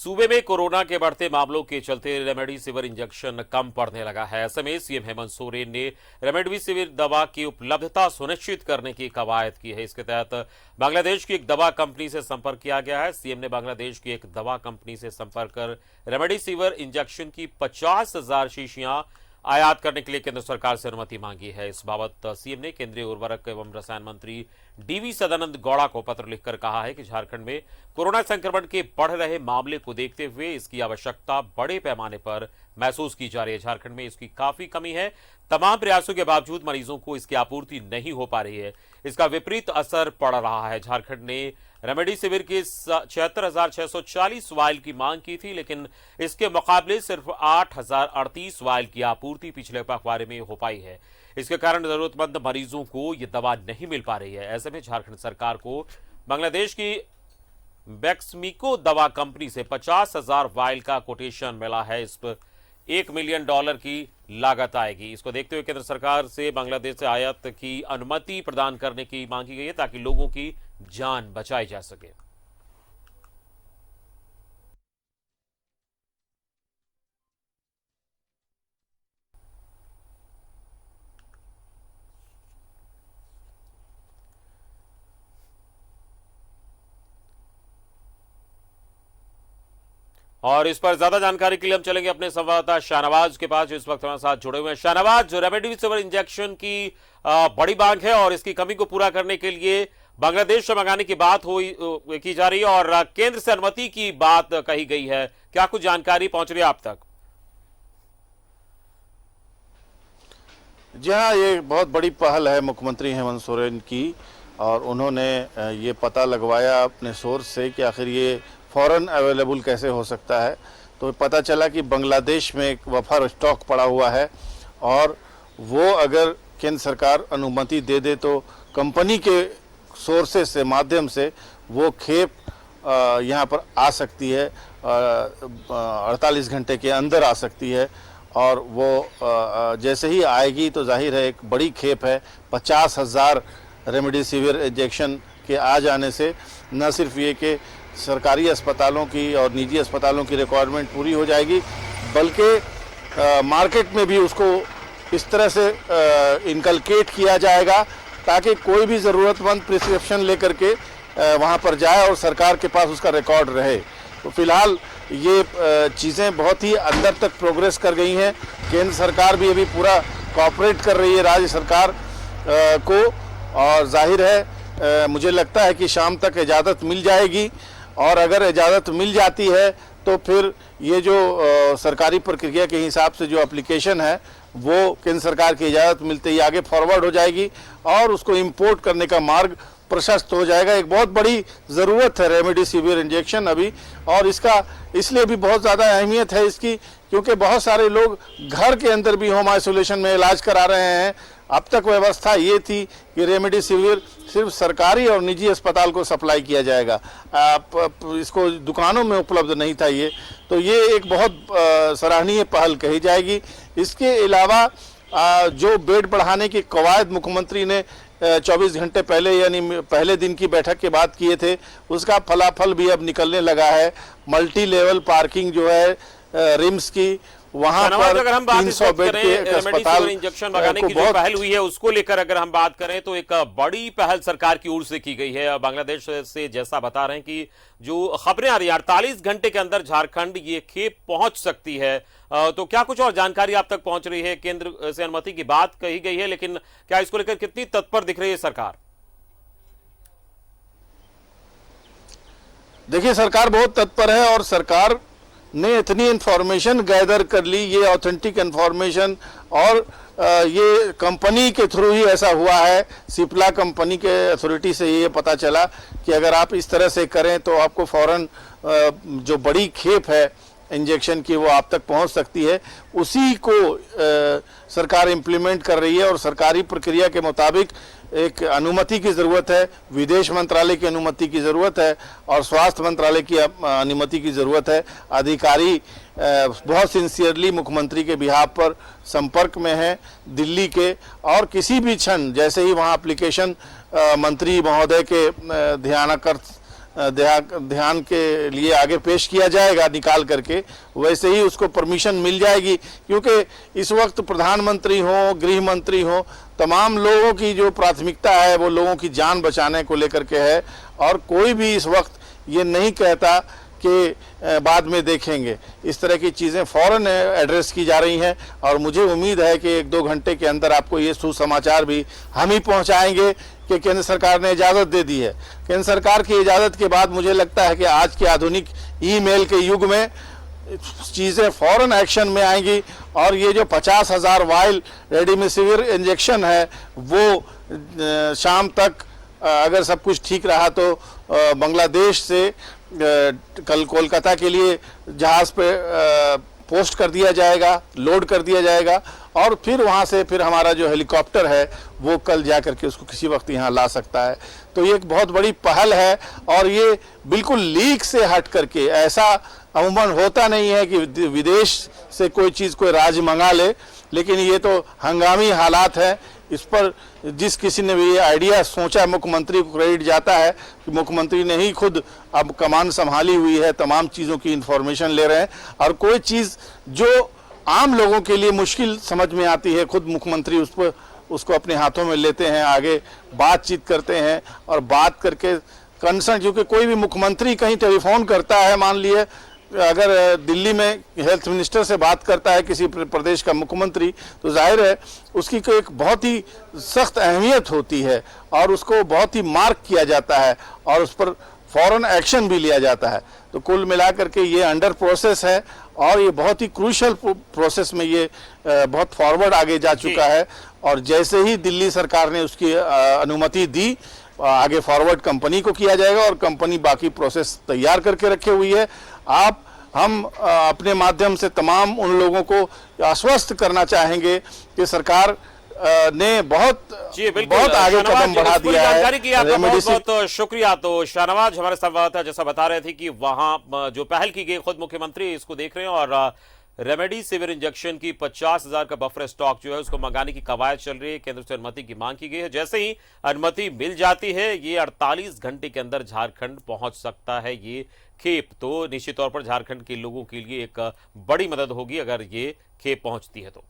सूबे में कोरोना के बढ़ते मामलों के चलते रेमडेसिविर इंजेक्शन कम पड़ने लगा है। ऐसे में सीएम हेमंत सोरेन ने रेमडेसिविर दवा की उपलब्धता सुनिश्चित करने की कवायद की है। इसके तहत बांग्लादेश की एक दवा कंपनी से संपर्क किया गया है। सीएम ने बांग्लादेश की एक दवा कंपनी से संपर्क कर रेमडेसिविर इंजेक्शन की 50,000 शीशियां आयात करने के लिए केंद्र सरकार से अनुमति मांगी है। इस बाबत सीएम ने केंद्रीय उर्वरक एवं रसायन मंत्री डीवी सदानंद गौड़ा को पत्र लिखकर कहा है कि झारखंड में कोरोना संक्रमण के बढ़ रहे मामले को देखते हुए इसकी आवश्यकता बड़े पैमाने पर महसूस की जा रही है। झारखंड में इसकी काफी कमी है। तमाम प्रयासों के बावजूद मरीजों को इसकी आपूर्ति नहीं हो पा रही है। इसका विपरीत असर पड़ रहा है। झारखंड ने रेमडेसिविर के 76,640 वायल की मांग की थी, लेकिन इसके मुकाबले सिर्फ 8,038 वायल की आपूर्ति पिछले पखवाड़े में हो पाई है। इसके कारण जरूरतमंद मरीजों को यह दवा नहीं मिल पा रही है। ऐसे में झारखंड सरकार को बांग्लादेश की बैक्समीको दवा कंपनी से 50,000 वायल का कोटेशन मिला है। इस पर $1 मिलियन की लागत आएगी। इसको देखते हुए केंद्र सरकार से बांग्लादेश से आयात की अनुमति प्रदान करने की मांग की गई है ताकि लोगों की जान बचाई जा सके। और इस पर ज्यादा जानकारी के लिए हम चलेंगे अपने संवाददाता शाहनवाज के पास, जो इस वक्त हमारे साथ जुड़े हुए हैं। शाहनवाज, जो रेमडेसिविर इंजेक्शन की बड़ी मांग है और इसकी कमी को पूरा करने के लिए बांग्लादेश से मंगाने की बात की जा रही है और केंद्र से अनुमति की बात कही गई है, क्या कुछ जानकारी पहुंच रही है आप तक? जी हाँ, ये बहुत बड़ी पहल है मुख्यमंत्री हेमंत सोरेन की और उन्होंने ये पता लगवाया अपने सोर्स से कि आखिर ये फ़ौरन अवेलेबल कैसे हो सकता है। तो पता चला कि बांग्लादेश में एक बफर स्टॉक पड़ा हुआ है और वो अगर केंद्र सरकार अनुमति दे दे तो कंपनी के सोर्सेस से माध्यम से वो खेप यहाँ पर आ सकती है, 48 घंटे के अंदर आ सकती है। और वो जैसे ही आएगी तो जाहिर है एक बड़ी खेप है। 50,000 रेमडेसिविर इंजेक्शन के आ जाने से न सिर्फ ये कि सरकारी अस्पतालों की और निजी अस्पतालों की रिक्वायरमेंट पूरी हो जाएगी, बल्कि मार्केट में भी उसको इस तरह से इनकलकेट किया जाएगा ताकि कोई भी ज़रूरतमंद प्रिस्क्रिप्शन लेकर के वहाँ पर जाए और सरकार के पास उसका रिकॉर्ड रहे। तो फिलहाल ये चीज़ें बहुत ही अंदर तक प्रोग्रेस कर गई हैं। केंद्र सरकार भी अभी पूरा कोऑपरेट कर रही है राज्य सरकार को और जाहिर है मुझे लगता है कि शाम तक इजाज़त मिल जाएगी और अगर इजाज़त मिल जाती है तो फिर ये जो सरकारी प्रक्रिया के हिसाब से जो एप्लीकेशन है वो केंद्र सरकार की इजाज़त मिलते ही आगे फॉरवर्ड हो जाएगी और उसको इंपोर्ट करने का मार्ग प्रशस्त हो जाएगा। एक बहुत बड़ी ज़रूरत है रेमडेसिविर इंजेक्शन अभी, और इसका इसलिए भी बहुत ज़्यादा अहमियत है इसकी क्योंकि बहुत सारे लोग घर के अंदर भी होम आइसोलेशन में इलाज करा रहे हैं। अब तक व्यवस्था ये थी कि रेमडेसिविर सिर्फ सरकारी और निजी अस्पताल को सप्लाई किया जाएगा, इसको दुकानों में उपलब्ध नहीं था ये। तो ये एक बहुत सराहनीय पहल कही जाएगी। इसके अलावा जो बेड बढ़ाने की कवायद मुख्यमंत्री ने 24 घंटे पहले यानी पहले दिन की बैठक के बाद किए थे, उसका फलाफल भी अब निकलने लगा है। मल्टी लेवल पार्किंग जो है रिम्स की, वहां पर अगर हम बात 300 बेड के अस्पताल इंजेक्शन लगाने की जो पहल हुई है उसको लेकर अगर हम बात करें तो एक बड़ी पहल सरकार की ओर से की गई है। बांग्लादेश से जैसा बता रहे हैं कि जो खबरें आ रही है 48 घंटे के अंदर झारखंड ये खेप पहुंच सकती है, तो क्या कुछ और जानकारी आप तक पहुंच रही है? केंद्र से अनुमति की बात कही गई है, लेकिन क्या इसको लेकर कितनी तत्पर दिख रही है सरकार? देखिए, सरकार बहुत तत्पर है और सरकार ने इतनी इंफॉर्मेशन गैदर कर ली, ये ऑथेंटिक इंफॉर्मेशन, और ये कंपनी के थ्रू ही ऐसा हुआ है। सिप्ला कंपनी के अथॉरिटी से ये पता चला कि अगर आप इस तरह से करें तो आपको फौरन जो बड़ी खेप है इंजेक्शन की वो आप तक पहुंच सकती है। उसी को सरकार इम्प्लीमेंट कर रही है और सरकारी प्रक्रिया के मुताबिक एक अनुमति की ज़रूरत है, विदेश मंत्रालय की अनुमति की ज़रूरत है और स्वास्थ्य मंत्रालय की अनुमति की ज़रूरत है। अधिकारी बहुत सिंसियरली मुख्यमंत्री के बिहाफ पर संपर्क में हैं दिल्ली के, और किसी भी क्षण जैसे ही वहाँ एप्लीकेशन मंत्री महोदय के ध्यान के लिए आगे पेश किया जाएगा निकाल करके, वैसे ही उसको परमिशन मिल जाएगी। क्योंकि इस वक्त प्रधानमंत्री हो, गृह मंत्री हो, तमाम लोगों की जो प्राथमिकता है वो लोगों की जान बचाने को लेकर के है, और कोई भी इस वक्त ये नहीं कहता कि बाद में देखेंगे। इस तरह की चीज़ें फ़ौरन एड्रेस की जा रही हैं, और मुझे उम्मीद है कि 1-2 घंटे के अंदर आपको ये सुसमाचार भी हम ही पहुंचाएंगे कि केंद्र सरकार ने इजाज़त दे दी है। केंद्र सरकार की इजाज़त के बाद मुझे लगता है कि आज के आधुनिक ईमेल के युग में चीज़ें फ़ौरन एक्शन में आएंगी, और ये जो 50,000 वाइल रेमडेसिविर इंजेक्शन है वो शाम तक अगर सब कुछ ठीक रहा तो बांग्लादेश से कल कोलकाता के लिए जहाज पे पोस्ट कर दिया जाएगा, लोड कर दिया जाएगा, और फिर वहाँ से फिर हमारा जो हेलीकॉप्टर है वो कल जा करके उसको किसी वक्त यहाँ ला सकता है। तो ये एक बहुत बड़ी पहल है, और ये बिल्कुल लीक से हट करके, ऐसा अमूमन होता नहीं है कि विदेश से कोई चीज़ कोई राज्य मंगा ले, लेकिन ये तो हंगामी हालात है। इस पर जिस किसी ने भी ये आइडिया सोचा, मुख्यमंत्री को क्रेडिट जाता है कि मुख्यमंत्री ने ही खुद अब कमान संभाली हुई है, तमाम चीज़ों की इन्फॉर्मेशन ले रहे हैं, और कोई चीज़ जो आम लोगों के लिए मुश्किल समझ में आती है खुद मुख्यमंत्री उसको अपने हाथों में लेते हैं, आगे बातचीत करते हैं, और बात करके कंसर्न, क्योंकि कोई भी मुख्यमंत्री कहीं टेलीफोन करता है, मान लिए अगर दिल्ली में हेल्थ मिनिस्टर से बात करता है किसी प्रदेश का मुख्यमंत्री, तो जाहिर है उसकी कोई एक बहुत ही सख्त अहमियत होती है, और उसको बहुत ही मार्क किया जाता है, और उस पर फौरन एक्शन भी लिया जाता है। तो कुल मिलाकर के ये अंडर प्रोसेस है, और ये बहुत ही क्रूशियल प्रोसेस में ये बहुत फॉरवर्ड आगे जा चुका है, और जैसे ही दिल्ली सरकार ने उसकी अनुमति दी, आगे फॉरवर्ड कंपनी को किया जाएगा, और कंपनी बाकी प्रोसेस तैयार करके रखे हुई है। हम अपने माध्यम से तमाम उन लोगों को आश्वस्त करना चाहेंगे कि सरकार ने बहुत आगे कदम बढ़ा दिया है। जानकारी की आपका बहुत बहुत शुक्रिया। तो शाहनवाज हमारे संवाददाता जैसा बता रहे थे कि वहां जो पहल की गई, खुद मुख्यमंत्री इसको देख रहे हैं, और रेमडेसिविर इंजेक्शन की 50,000 का बफर स्टॉक जो है उसको मंगाने की कवायद चल रही है। केंद्र से अनुमति की मांग की गई है। जैसे ही अनुमति मिल जाती है, ये 48 घंटे के अंदर झारखंड पहुंच सकता है ये खेप। तो निश्चित तौर पर झारखंड के लोगों के लिए एक बड़ी मदद होगी अगर ये खेप पहुंचती है तो।